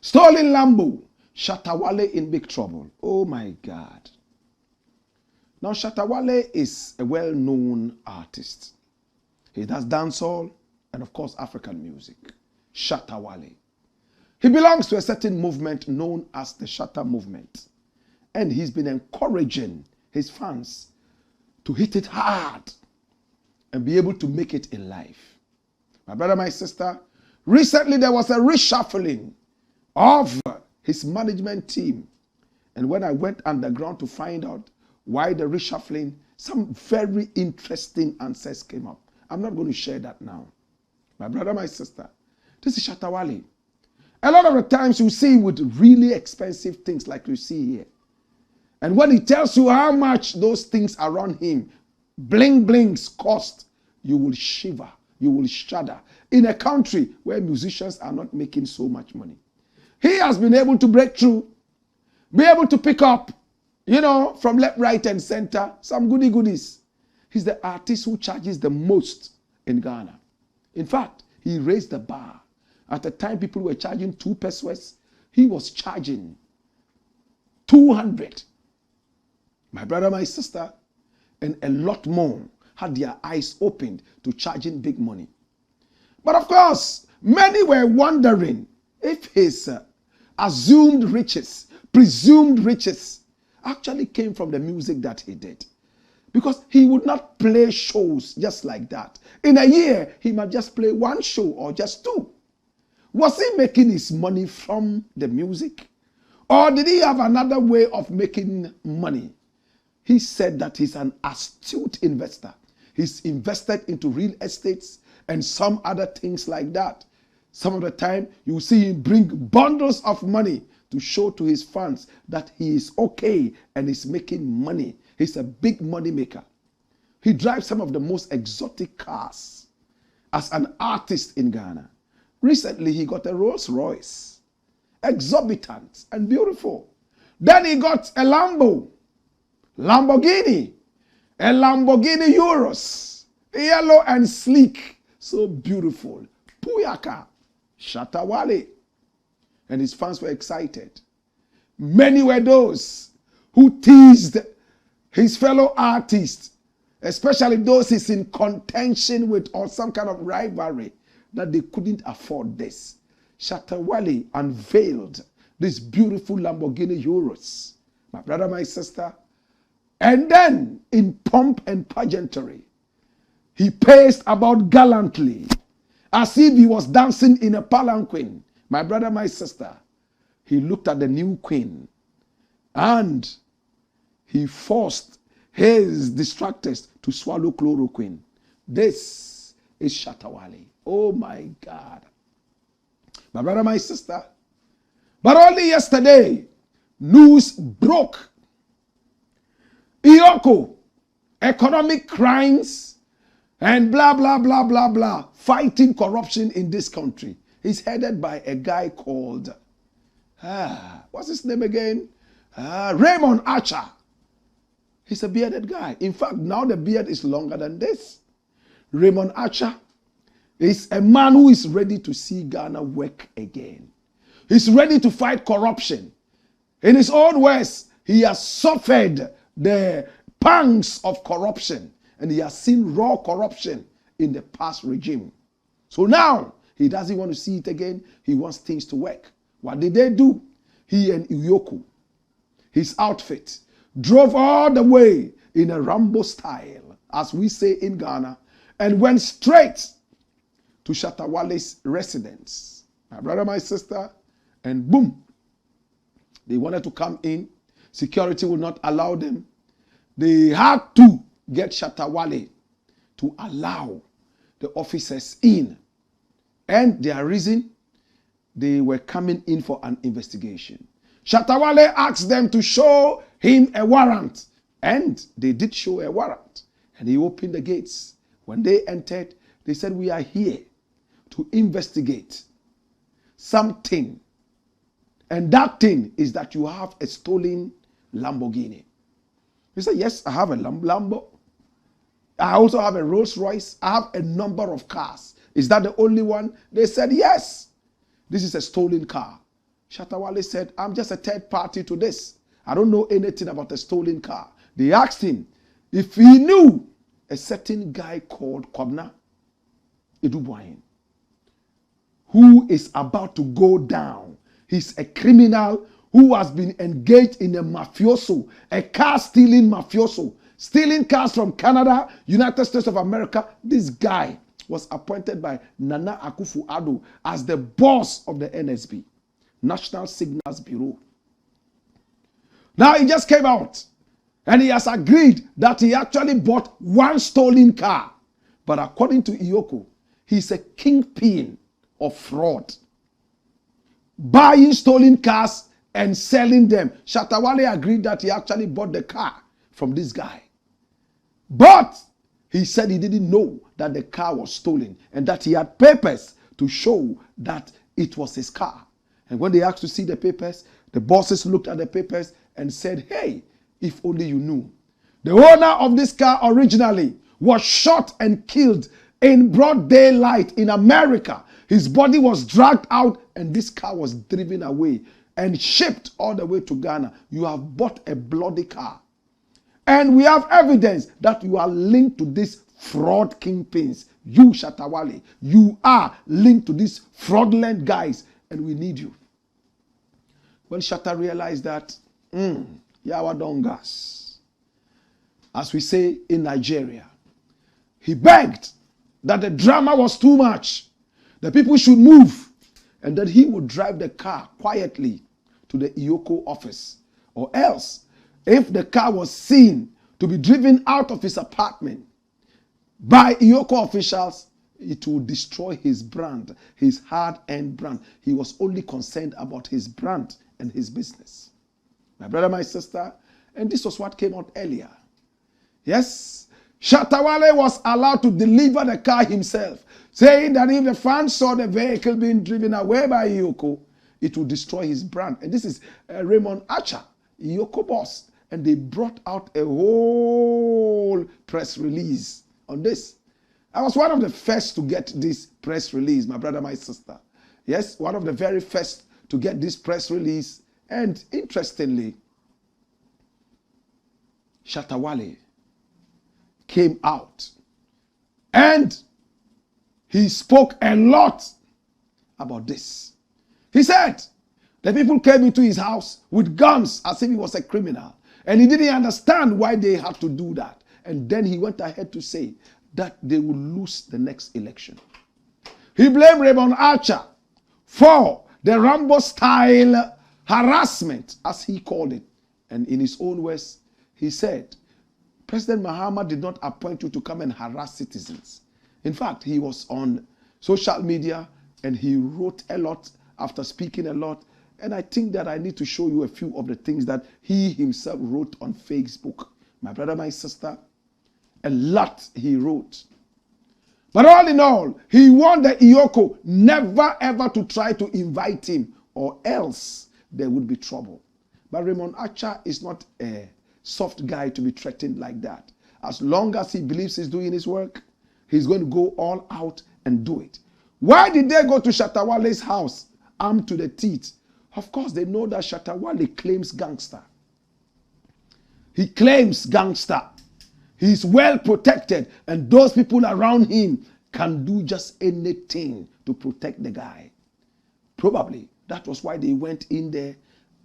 Stolen Lambo. Shatta Wale in big trouble. Oh my God. Now Shatta Wale is a well-known artist. He does dancehall and of course African music. Shatta Wale. He belongs to a certain movement known as the Shatta movement. And he's been encouraging his fans to hit it hard and be able to make it in life. My brother, my sister, recently there was a reshuffling of his management team. And when I went underground to find out why the reshuffling, some very interesting answers came up. I'm not going to share that now. My brother, my sister, this is Shatta Wale. A lot of the times you see with really expensive things like you see here. And when he tells you how much those things around him, bling blings cost, you will shiver, you will shudder. In a country where musicians are not making so much money. He has been able to break through, be able to pick up, from left, right, and center, some goodies. He's the artist who charges the most in Ghana. In fact, he raised the bar. At the time people were charging 2 pesos, he was charging 200. My brother, my sister, and a lot more had their eyes opened to charging big money. But of course, many were wondering if his assumed riches, presumed riches, actually came from the music that he did. Because he would not play shows just like that. In a year, he might just play 1 show or just 2. Was he making his money from the music? Or did he have another way of making money? He said that he's an astute investor. He's invested into real estates and some other things like that. Some of the time, you will see him bring bundles of money to show to his fans that he is okay and is making money. He's a big money maker. He drives some of the most exotic cars as an artist in Ghana. Recently, he got a Rolls Royce, exorbitant and beautiful. Then he got a Lamborghini, a Lamborghini Euros, yellow and sleek, so beautiful. Puyaka, Shatta Wale. And his fans were excited. Many were those who teased his fellow artists, especially those he's in contention with or some kind of rivalry, that they couldn't afford this. Shatta Wale unveiled this beautiful Lamborghini Euros. My brother, my sister. And then, in pomp and pageantry, he paced about gallantly, as if he was dancing in a palanquin. My brother, my sister, he looked at the new queen and he forced his distractors to swallow chloroquine. This is Shatta Wale. Oh my God. My brother, my sister. But only yesterday, news broke. EOCO, economic crimes, and blah, blah, blah, blah, blah, fighting corruption in this country. He's headed by a guy called, what's his name again? Raymond Archer. He's a bearded guy. In fact, now the beard is longer than this. Raymond Archer is a man who is ready to see Ghana work again. He's ready to fight corruption. In his own words, he has suffered the pangs of corruption and he has seen raw corruption in the past regime. So now, he doesn't want to see it again. He wants things to work. What did they do? He and EOCO, his outfit, drove all the way in a Rambo style, as we say in Ghana, and went straight to Shatta Wale's residence. My brother, my sister, and boom, they wanted to come in. Security would not allow them. They had to get Shatta Wale to allow the officers in. And their reason, they were coming in for an investigation. Shatta Wale asked them to show him a warrant. And they did show a warrant. And he opened the gates. When they entered, they said, we are here to investigate something. And that thing is that you have a stolen Lamborghini. He said, yes, I have a Lambo. I also have a Rolls Royce. I have a number of cars. Is that the only one? They said, yes. This is a stolen car. Shatta Wale said, I'm just a third party to this. I don't know anything about a stolen car. They asked him if he knew a certain guy called Kwabna Edubwain, who is about to go down. He's a criminal who has been engaged in a mafioso, a car stealing mafioso, stealing cars from Canada, United States of America. This guy was appointed by Nana Akufo-Addo as the boss of the NSB, National Signals Bureau. Now he just came out and he has agreed that he actually bought one stolen car. But according to EOCO, he's a kingpin of fraud, buying stolen cars and selling them. Shatta Wale agreed that he actually bought the car from this guy. But he said he didn't know that the car was stolen and that he had papers to show that it was his car. And when they asked to see the papers, the bosses looked at the papers and said, hey, if only you knew. The owner of this car originally was shot and killed in broad daylight in America. His body was dragged out and this car was driven away and shipped all the way to Ghana. You have bought a bloody car. And we have evidence that you are linked to these fraud kingpins. You, Shatta Wale, you are linked to these fraudulent guys and we need you. When Shatta realized that, Yawa Dongas, as we say in Nigeria, he begged that the drama was too much. The people should move and that he would drive the car quietly to the EOCO office. Or else, if the car was seen to be driven out of his apartment by EOCO officials, it will destroy his brand, his hard-earned brand. He was only concerned about his brand and his business. My brother, my sister, and this was what came out earlier. Yes, Shatta Wale was allowed to deliver the car himself, saying that if the fans saw the vehicle being driven away by EOCO, it would destroy his brand. And this is Raymond Archer, EOCO boss. And they brought out a whole press release on this. I was one of the first to get this press release, my brother, my sister. Yes, one of the very first to get this press release. And interestingly, Shatta Wale came out and he spoke a lot about this. He said the people came into his house with guns as if he was a criminal. And he didn't understand why they had to do that. And then he went ahead to say that they will lose the next election. He blamed Raymond Archer for the Rambo-style harassment, as he called it. And in his own words, he said, President Mahama did not appoint you to come and harass citizens. In fact, he was on social media and he wrote a lot after speaking a lot. And I think that I need to show you a few of the things that he himself wrote on Facebook. My brother, my sister, a lot he wrote. But all in all, he warned the EOCO never ever to try to invite him or else there would be trouble. But Raymond Archer is not a soft guy to be threatened like that. As long as he believes he's doing his work, he's going to go all out and do it. Why did they go to Shatta Wale's house armed to the teeth? Of course, they know that Shatta Wale claims gangster. He claims gangster. He's well protected, and those people around him can do just anything to protect the guy. Probably that was why they went in there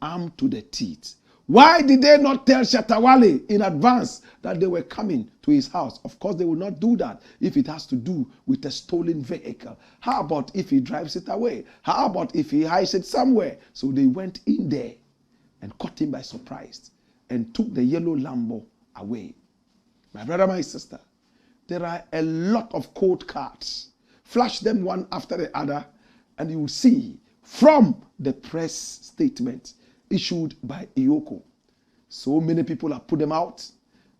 armed to the teeth. Why did they not tell Shatta Wale in advance that they were coming to his house? Of course, they will not do that if it has to do with a stolen vehicle. How about if he drives it away? How about if he hides it somewhere? So they went in there and caught him by surprise and took the yellow Lambo away. My brother, my sister, there are a lot of code cards. Flash them one after the other and you will see from the press statement issued by EOCO. So many people have put them out.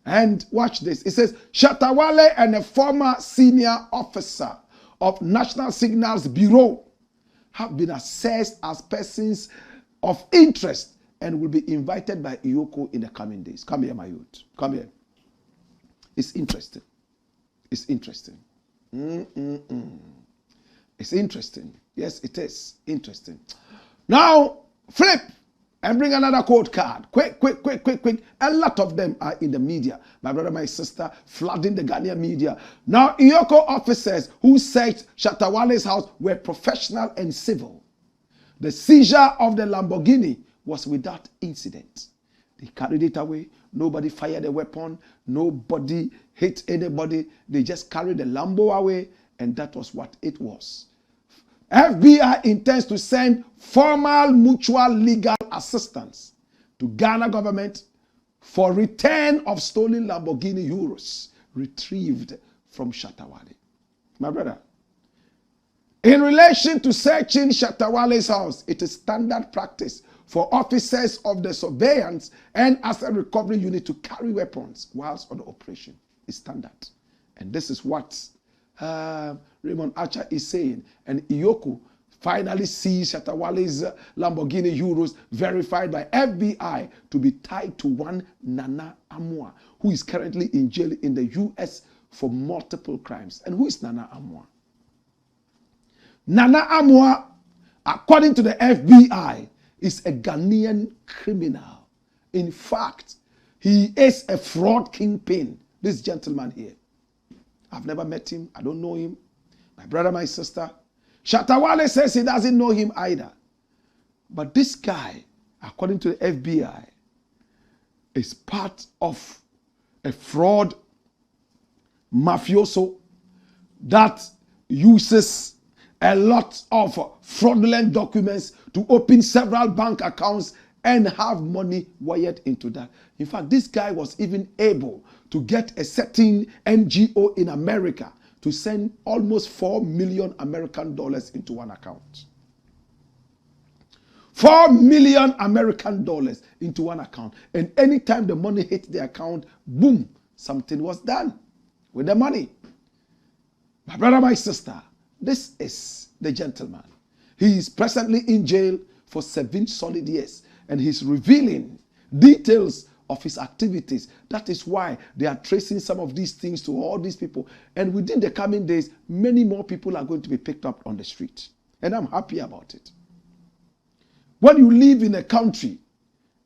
And watch this. It says, Shatta Wale and a former senior officer of National Signals Bureau have been assessed as persons of interest and will be invited by EOCO in the coming days. Come here, my youth. Come here. It's interesting. It's interesting. It's interesting. Yes, it is interesting. Now, Flip and bring another code card. Quick, quick, quick, quick, quick. A lot of them are in the media. My brother, my sister, flooding the Ghanaian media. Now, EOCO officers who searched Shatta Wale's house were professional and civil. The seizure of the Lamborghini was without incident. They carried it away. Nobody fired a weapon. Nobody hit anybody. They just carried the Lambo away, and that was what it was. FBI intends to send formal mutual legal assistance to Ghana government for return of stolen Lamborghini Euros retrieved from Shatta Wale. My brother, in relation to searching Shatta Wale's house, it is standard practice for officers of the surveillance and asset recovery unit to carry weapons whilst on operation. It's standard. And this is what Raymond Archer is saying. And EOCO finally sees Shatta Wale's Lamborghini Euros verified by FBI to be tied to one Nana Amoah, who is currently in jail in the US for multiple crimes. And who is Nana Amoah? Nana Amoah, according to the FBI, is a Ghanaian criminal. In fact, he is a fraud kingpin. This gentleman here. I've never met him. I don't know him. My brother, my sister. Shatta Wale says he doesn't know him either. But this guy, according to the FBI, is part of a fraud mafioso that uses a lot of fraudulent documents to open several bank accounts and have money wired into that. In fact, this guy was even able to get a certain NGO in America to send almost $4 million American dollars into one account. $4 million American dollars into one account. And anytime the money hit the account, boom, something was done with the money. My brother, my sister, this is the gentleman. He is presently in jail for 7 solid years. And he's revealing details of his activities. That is why they are tracing some of these things to all these people. And within the coming days, many more people are going to be picked up on the street. And I'm happy about it. When you live in a country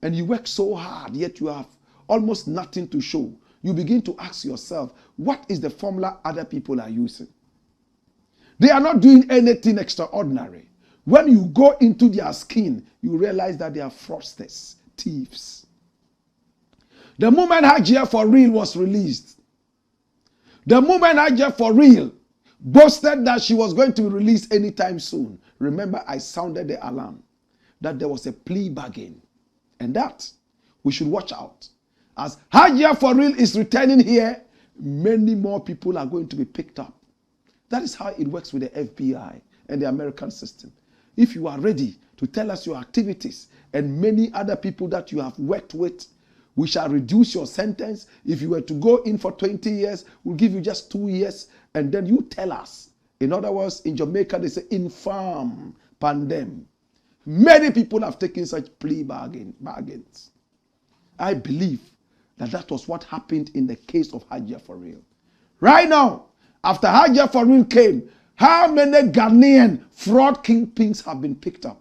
and you work so hard, yet you have almost nothing to show, you begin to ask yourself, what is the formula other people are using? They are not doing anything extraordinary. When you go into their skin, you realize that they are fraudsters, thieves. The moment Hajiya for Real was released, the moment Hajiya for Real boasted that she was going to be released anytime soon, remember I sounded the alarm that there was a plea bargain. And that we should watch out. As Hajiya for Real is returning here, many more people are going to be picked up. That is how it works with the FBI and the American system. If you are ready to tell us your activities and many other people that you have worked with, we shall reduce your sentence. If you were to go in for 20 years, we'll give you just 2 years, and then you tell us. In other words, in Jamaica, they say infam pandem. Many people have taken such plea bargains. I believe that that was what happened in the case of Hajiya for Real. Right now, after Hajiya for Real came, how many Ghanaian fraud kingpins have been picked up?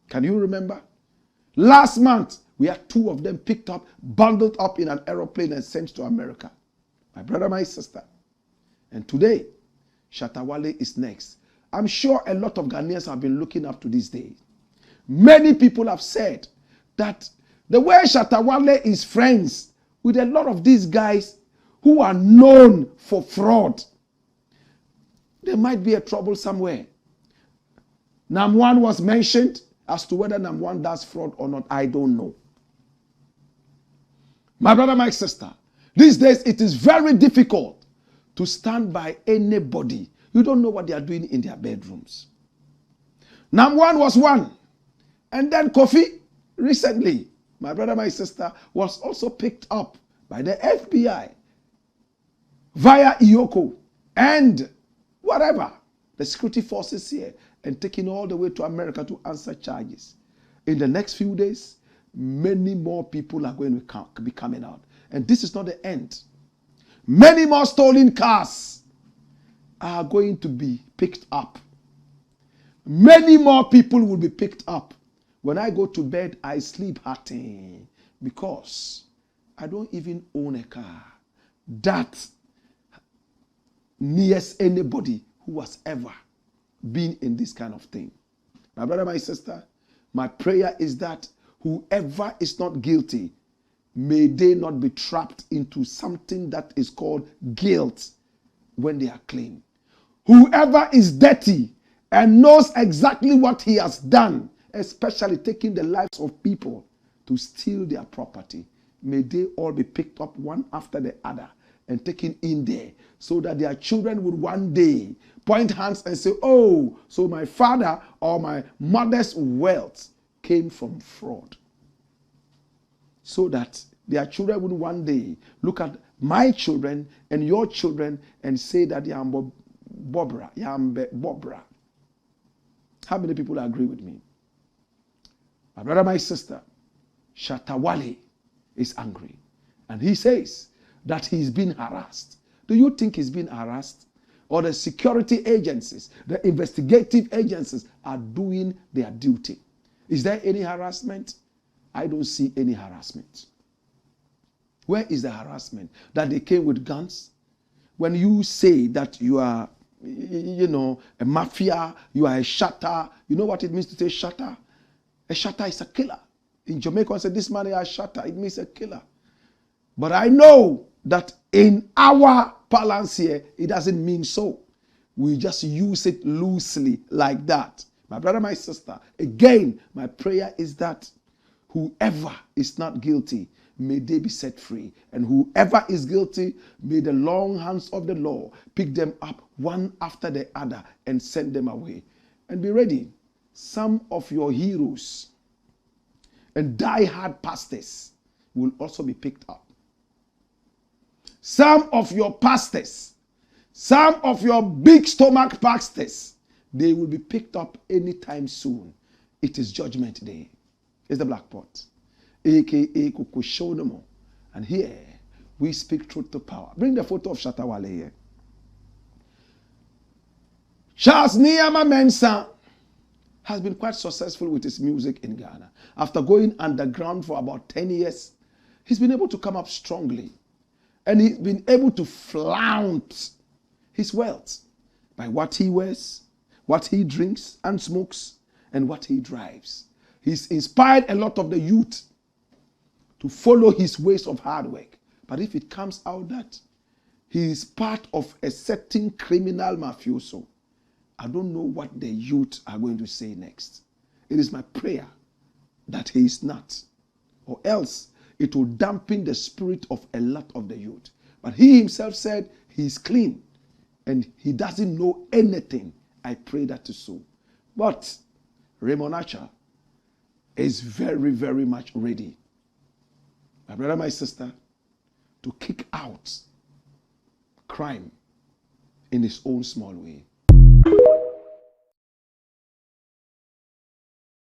Can you remember? Last month, we had 2 of them picked up, bundled up in an aeroplane and sent to America. My brother, my sister. And today, Shatta Wale is next. I'm sure a lot of Ghanaians have been looking up to this day. Many people have said that the way Shatta Wale is friends with a lot of these guys who are known for fraud, there might be a trouble somewhere. Nam1 was mentioned. As to whether Nam1 does fraud or not, I don't know. My brother, my sister, these days it is very difficult to stand by anybody. You don't know what they are doing in their bedrooms. Nam1 was one. And then Kofi, recently, my brother, my sister, was also picked up by the FBI via EOCO and whatever, the security forces here, and taken all the way to America to answer charges. In the next few days, many more people are going to be coming out. And this is not the end. Many more stolen cars are going to be picked up. Many more people will be picked up When I go to bed, I sleep hurting because I don't even own a car that nears anybody who has ever been in this kind of thing. My brother, my sister, my prayer is that whoever is not guilty, may they not be trapped into something that is called guilt when they are clean. Whoever is dirty and knows exactly what he has done, especially taking the lives of people to steal their property, may they all be picked up one after the other and taken in there, so that their children would one day point hands and say, oh, so my father or my mother's wealth came from fraud. So that their children would one day look at my children and your children and say that they are Bobra, Bobra. How many people agree with me? My brother, my sister, Shatta Wale is angry. And he says that he's been harassed. Do you think he's been harassed? Or the security agencies, the investigative agencies are doing their duty? Is there any harassment? I don't see any harassment. Where is the harassment? That they came with guns? When you say that you are, a mafia, you are a shatter, you know what it means to say shatter? A shatter is a killer. In Jamaica, I said, this man is a shatter. It means a killer. But I know that in our parlance here, it doesn't mean so. We just use it loosely like that. My brother, my sister, again, my prayer is that whoever is not guilty, may they be set free. And whoever is guilty, may the long hands of the law pick them up one after the other and send them away. And be ready. Some of your heroes and die-hard pastors will also be picked up. Some of your pastors, some of your big stomach pastors, they will be picked up anytime soon. It is Judgment Day. It's the Black Pot, a.k.a. Kukushonomo. And here, we speak truth to power. Bring the photo of Shatta Wale here. Charles Niyama Mensah has been quite successful with his music in Ghana. After going underground for about 10 years, he's been able to come up strongly. And he's been able to flaunt his wealth by what he wears, what he drinks and smokes, and what he drives. He's inspired a lot of the youth to follow his ways of hard work. But if it comes out that he is part of a certain criminal mafioso, I don't know what the youth are going to say next. It is my prayer that he is not, or else it will dampen the spirit of a lot of the youth. But he himself said he is clean and he doesn't know anything. I pray that is so. But Raymond Archer is very, very much ready, my brother, my sister, to kick out crime in his own small way.